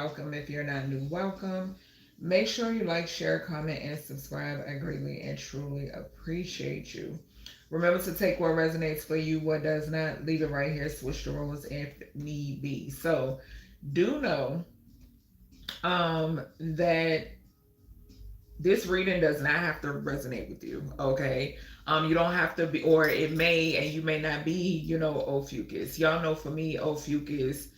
welcome. If you're not new, welcome. Make sure you like, share, comment, and subscribe. I greatly and truly appreciate you. Remember to take what resonates for you, what does not. Leave it right here. Switch the roles if need be. So, do know that this reading does not have to resonate with you. Okay. You don't have to be, or it may, and you may not be, Ophiuchus. Y'all know for me, Ophiuchus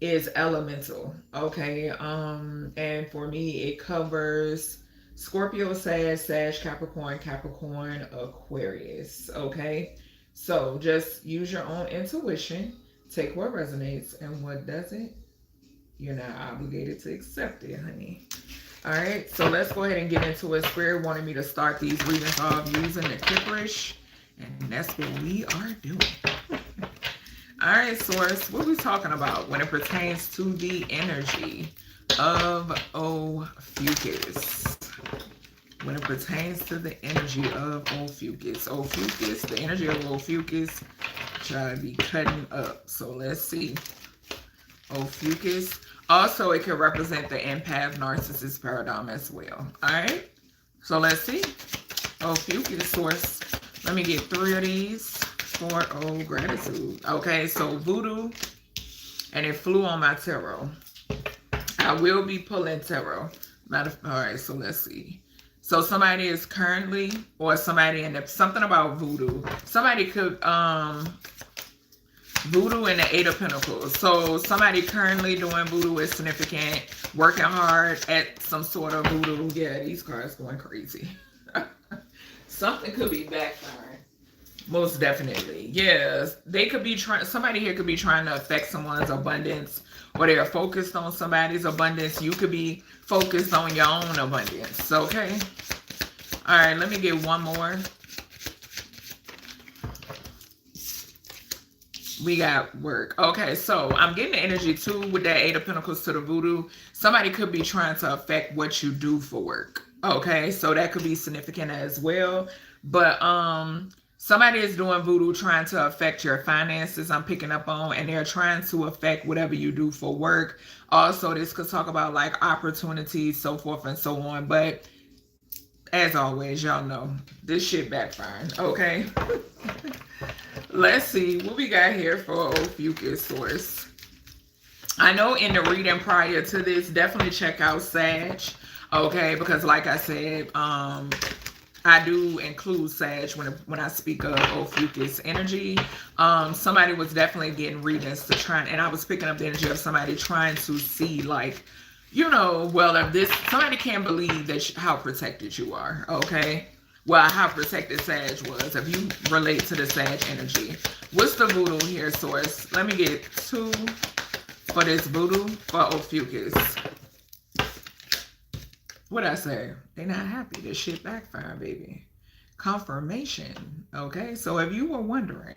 is elemental. Okay. And for me, it covers Scorpio, Sag, Capricorn, Aquarius. Okay. So just use your own intuition, take what resonates, and what doesn't, you're not obligated to accept it, honey. All right, so let's go ahead and get into it. Spirit wanted me to start these readings off using the Kipperish, and that's what we are doing. All right, Source, what are we talking about when it pertains to the energy of Ophiuchus? When it pertains to the energy of Ophiuchus. Ophiuchus, the energy of Ophiuchus, try to be cutting up. So let's see. Ophiuchus. Also, it can represent the empath narcissist paradigm as well. All right. So let's see. Ophiuchus, Source. Let me get 3 of these for gratitude. Okay. So voodoo, and it flew on my tarot. I will be pulling tarot. All right. So let's see. So somebody is currently, or somebody in the, something about voodoo. Somebody could voodoo and the 8 of Pentacles. So somebody currently doing voodoo is significant, working hard at some sort of voodoo. Yeah, these cards going crazy. Something could be backfiring. Most definitely. Yes, they could be trying, somebody here could be trying to affect someone's abundance, or they're focused on somebody's abundance. You could be focused on your own abundance. Okay. All right, let me get one more. We got work. Okay, so I'm getting the energy too with that 8 of Pentacles to the voodoo. Somebody could be trying to affect what you do for work. Okay, so that could be significant as well. But somebody is doing voodoo trying to affect your finances, I'm picking up on, and they're trying to affect whatever you do for work. Also, this could talk about like opportunities, so forth and so on. But as always, y'all know this shit backfiring. Okay. Let's see what we got here for Ophiuchus, Source. I know in the reading prior to this, definitely check out Sag. Okay, because like I said, I do include Sag when I speak of Ophiuchus energy. Somebody was definitely getting readings to try, and I was picking up the energy of somebody trying to see, like, well, if this, somebody can't believe that how protected you are. Okay. Well, how protected Sag was, if you relate to the Sag energy. What's the voodoo here, Source? Let me get 2 for this voodoo for Ophiuchus. What'd I say? They're not happy. This shit backfired, baby. Confirmation. Okay, so if you were wondering,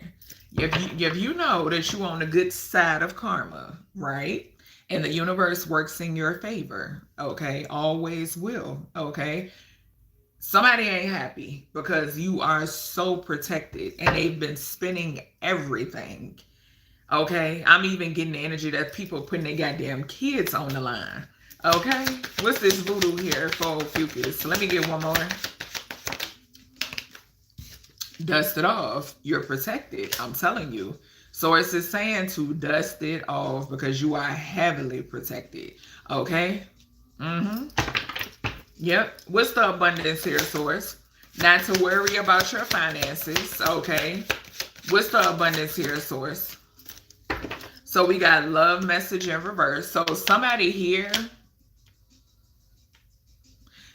if you know that you're on the good side of karma, right? And the universe works in your favor, okay? Always will, okay? Somebody ain't happy because you are so protected and they've been spending everything. Okay. I'm even getting the energy that people putting their goddamn kids on the line. Okay. What's this voodoo here for Ophiuchus? Let me get one more. Dust it off. You're protected. I'm telling you. Source is saying to dust it off because you are heavily protected. Okay. Yep. What's the abundance here, Source? Not to worry about your finances. Okay. What's the abundance here, Source? So we got love message in reverse. So somebody here,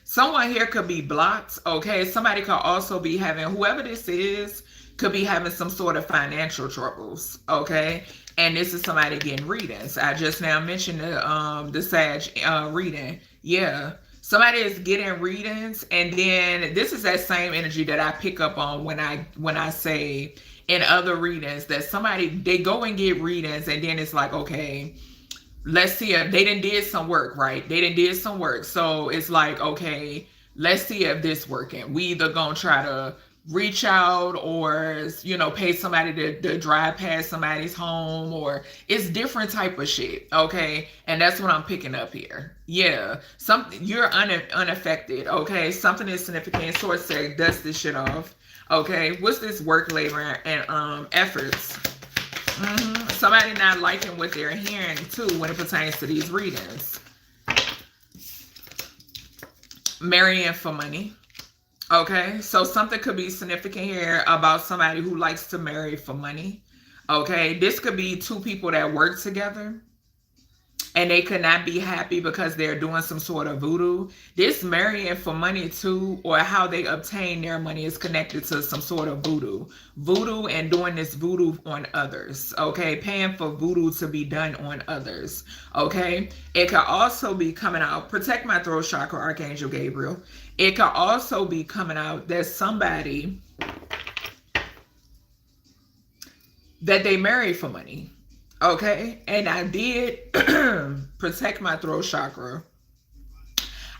someone here could be blocked. Okay. Somebody could also be having, whoever this is, could be having some sort of financial troubles. Okay. And this is somebody getting readings. I just now mentioned the Sag reading. Yeah. Somebody is getting readings, and then this is that same energy that I pick up on when I say in other readings that somebody, they go and get readings, and then it's like, okay, let's see if they did some work, right? They did some work. So it's like, okay, let's see if this working. We either gonna try to reach out or, you know, pay somebody to drive past somebody's home, or it's different type of shit. Okay. And that's what I'm picking up here. Yeah. Something you're unaffected. Okay. Something is significant. Source say dust this shit off. Okay. What's this? Work, labor, and efforts. Somebody not liking what they're hearing too when it pertains to these readings. Marrying for money. Okay, so something could be significant here about somebody who likes to marry for money. Okay, this could be two people that work together and they could not be happy because they're doing some sort of voodoo. This marrying for money too, or how they obtain their money, is connected to some sort of voodoo. Voodoo and doing this voodoo on others. Okay, paying for voodoo to be done on others. Okay, it could also be coming out, protect my throat chakra, Archangel Gabriel. It could also be coming out that somebody that they marry for money. Okay, and I did protect my throat chakra.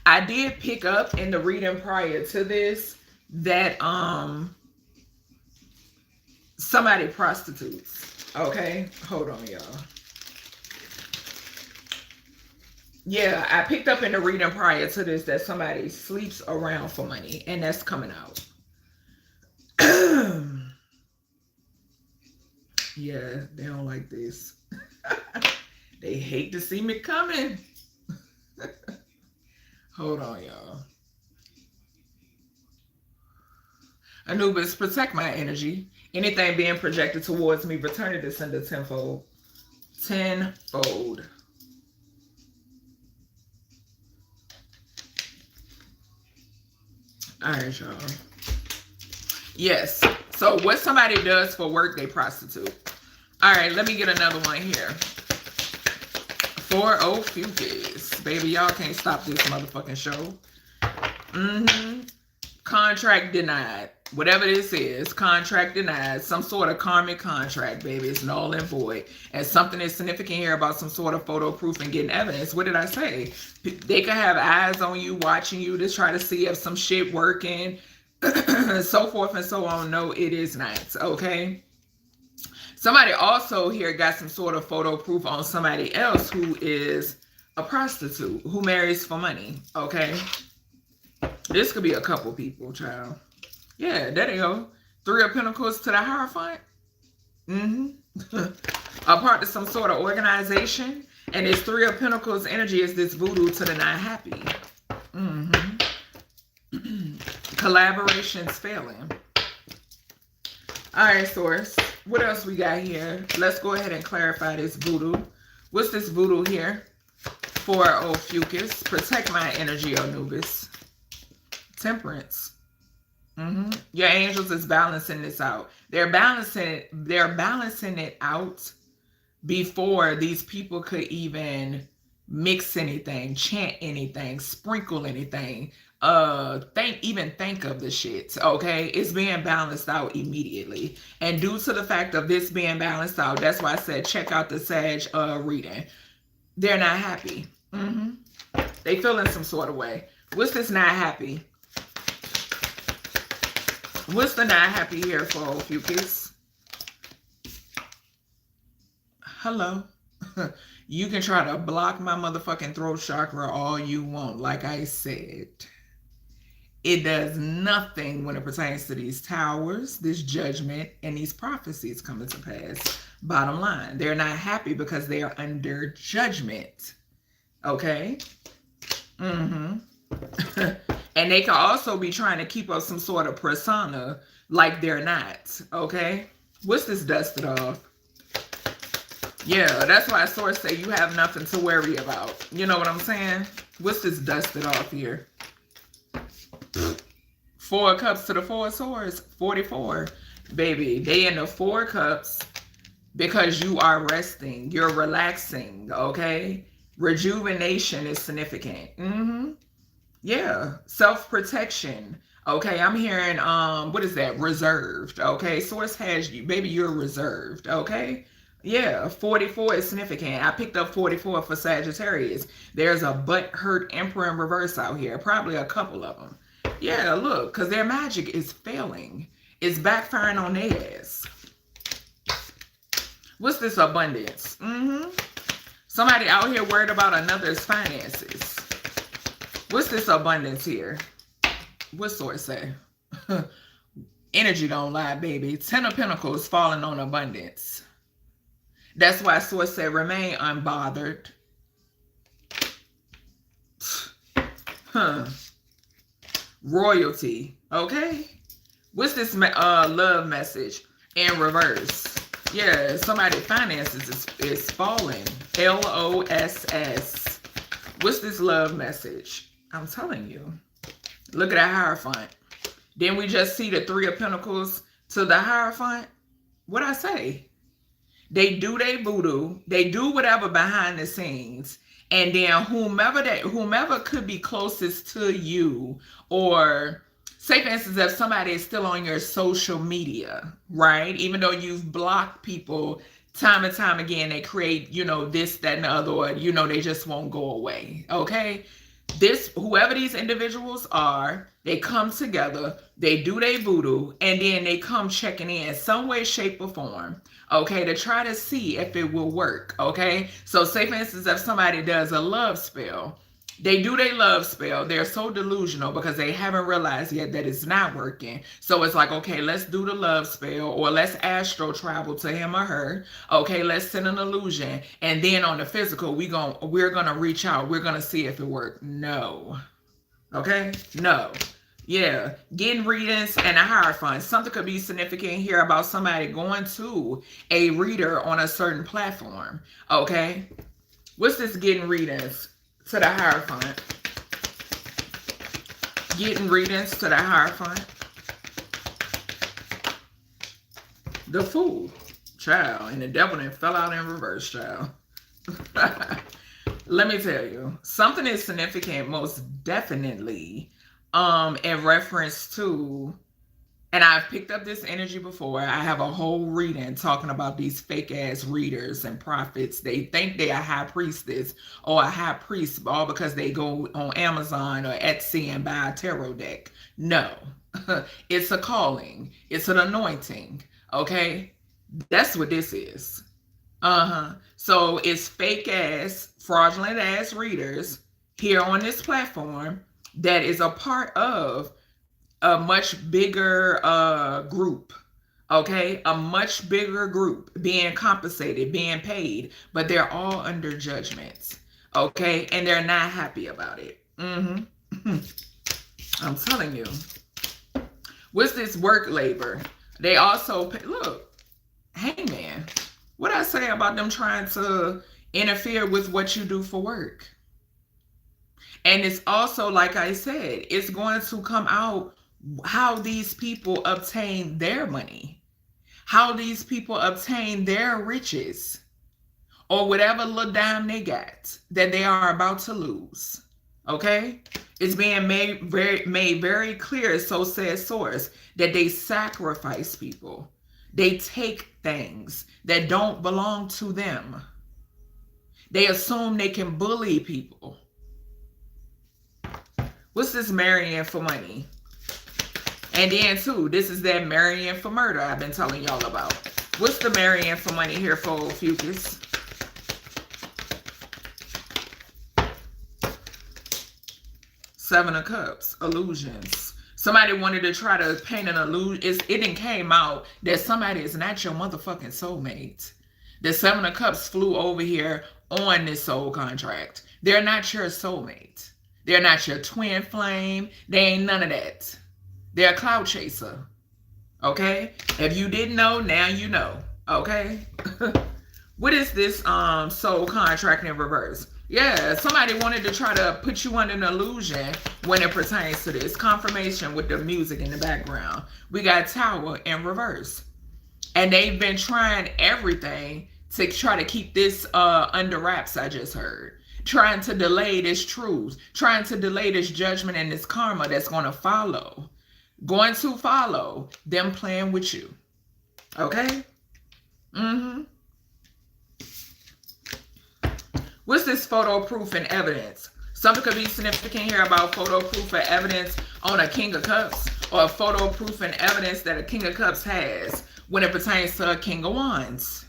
I did pick up in the reading prior to this that somebody prostitutes. Okay, hold on, y'all. Yeah, I picked up in the reading prior to this that somebody sleeps around for money, and that's coming out. Yeah, they don't like this. They hate to see me coming. Hold on, y'all. Anubis, protect my energy. Anything being projected towards me, return it to sender tenfold. Tenfold. All right, y'all. Yes. So what somebody does for work, they prostitute. All right, let me get another one here. For Ophiuchus. Baby, y'all can't stop this motherfucking show. Contract denied. Whatever this is, contract denied. Some sort of karmic contract, baby. It's null and void. And something is significant here about some sort of photo proof and getting evidence. What did I say? They could have eyes on you, watching you to try to see if some shit working, so forth and so on. No, it is not. Okay. Somebody also here got some sort of photo proof on somebody else who is a prostitute, who marries for money. Okay. This could be a couple people, child. Yeah, there they go. 3 of Pentacles to the Hierophant. A part of some sort of organization. And this 3 of Pentacles energy is this voodoo to the not happy. Collaborations failing. All right, source. What else we got here? Let's go ahead and clarify this voodoo. What's this voodoo here? For Ophiuchus. Protect my energy, Anubis. Temperance. Your angels is balancing this out. They're balancing it out before these people could even mix anything, chant anything, sprinkle anything, think of the shit. Okay, it's being balanced out immediately. And due to the fact of this being balanced out, that's why I said check out the Sag reading. They're not happy. They feel in some sort of way. What's this not happy? What's the not happy here for Ophiuchus? Hello. You can try to block my motherfucking throat chakra all you want. Like I said, it does nothing when it pertains to these towers, this judgment, and these prophecies coming to pass. Bottom line, they're not happy because they are under judgment. Okay? And they can also be trying to keep up some sort of persona like they're not. Okay? What's this dusted off? Yeah, that's why source say you have nothing to worry about. You know what I'm saying? What's this dusted off here? 4 of Cups to the 4 of Swords. 44. Baby, they in the 4 cups because you are resting. You're relaxing. Okay? Rejuvenation is significant. Yeah, self-protection. Okay, I'm hearing, what is that? Reserved. Okay, source has you. Baby, you're reserved. Okay? Yeah, 44 is significant. I picked up 44 for Sagittarius. There's a butt-hurt Emperor in reverse out here. Probably a couple of them. Yeah, look, because their magic is failing. It's backfiring on their ass. What's this abundance? Somebody out here worried about another's finances. What's this abundance here? What source say? Energy don't lie, baby. 10 of Pentacles falling on abundance. That's why source said remain unbothered. Royalty. Okay. What's this love message in reverse? Yeah, somebody's finances is falling. LOSS. What's this love message? I'm telling you. Look at that Hierophant. Then we just see the 3 of Pentacles to the Hierophant. What'd I say? They do their voodoo. They do whatever behind the scenes. And then whomever could be closest to you, or say for instance, if somebody is still on your social media, right? Even though you've blocked people time and time again, they create, this, that, and the other, or, they just won't go away. Okay. Whoever these individuals are, they come together, they do their voodoo, and then they come checking in some way, shape, or form, okay, to try to see if it will work, okay? So say, for instance, if somebody does a love spell, they do their love spell, they're so delusional because they haven't realized yet that it's not working. So it's like, okay, let's do the love spell, or let's astro travel to him or her. Okay, let's send an illusion. And then on the physical, we're gonna reach out. We're gonna see if it works. No. Okay? No. Yeah. Getting readings and a Hierophant. Something could be significant here about somebody going to a reader on a certain platform. Okay? What's this getting readings to the Hierophant? Getting readings to the Hierophant. The Fool. Child. And the devil then fell out in reverse, child. Let me tell you. Something is significant most definitely in reference to, and I've picked up this energy before. I have a whole reading talking about these fake ass readers and prophets. They think they're a high priestess or a high priest all because they go on Amazon or Etsy and buy a tarot deck. No, it's a calling. It's an anointing. Okay. That's what this is. So it's fake ass, fraudulent ass readers here on this platform that is a part of a much bigger group, okay? A much bigger group being compensated, being paid, but they're all under judgments, okay? And they're not happy about it. I'm telling you. What's this work labor? They also pay, look, hangman. What I say about them trying to interfere with what you do for work? And it's also, like I said, it's going to come out how these people obtain their money, how these people obtain their riches, or whatever little dime they got that they are about to lose. Okay? It's being made very clear, so says source, that they sacrifice people. They take things that don't belong to them. They assume they can bully people. What's this marrying for money? And then too, this is that marrying for murder I've been telling y'all about. What's the marrying for money here for Ophiuchus? Seven of Cups, illusions. Somebody wanted to try to paint an illusion. It didn't came out that somebody is not your motherfucking soulmate. The Seven of Cups flew over here on this soul contract. They're not your soulmate. They're not your twin flame. They ain't none of that. They're a cloud chaser. Okay? If you didn't know, now you know. Okay? What is this soul contract in reverse? Yeah, somebody wanted to try to put you under an illusion when it pertains to this. Confirmation with the music in the background. We got Tower in reverse. And they've been trying everything to try to keep this under wraps, I just heard. Trying to delay this truth. Trying to delay this judgment and this karma that's going to follow. Going to follow them playing with you. Okay? What's this photo proof and evidence? Something could be significant here about photo proof or evidence on a King of Cups or photo proof and evidence that a King of Cups has when it pertains to a King of Wands.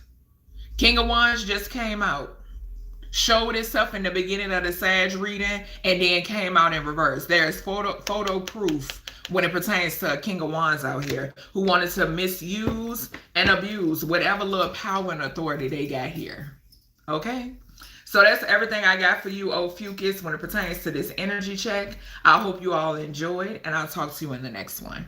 King of Wands just came out, showed itself in the beginning of the Sag reading, and then came out in reverse. There's photo proof when it pertains to a King of Wands out here who wanted to misuse and abuse whatever little power and authority they got here. Okay? So that's everything I got for you, Ophiuchus, when it pertains to this energy check. I hope you all enjoyed, and I'll talk to you in the next one.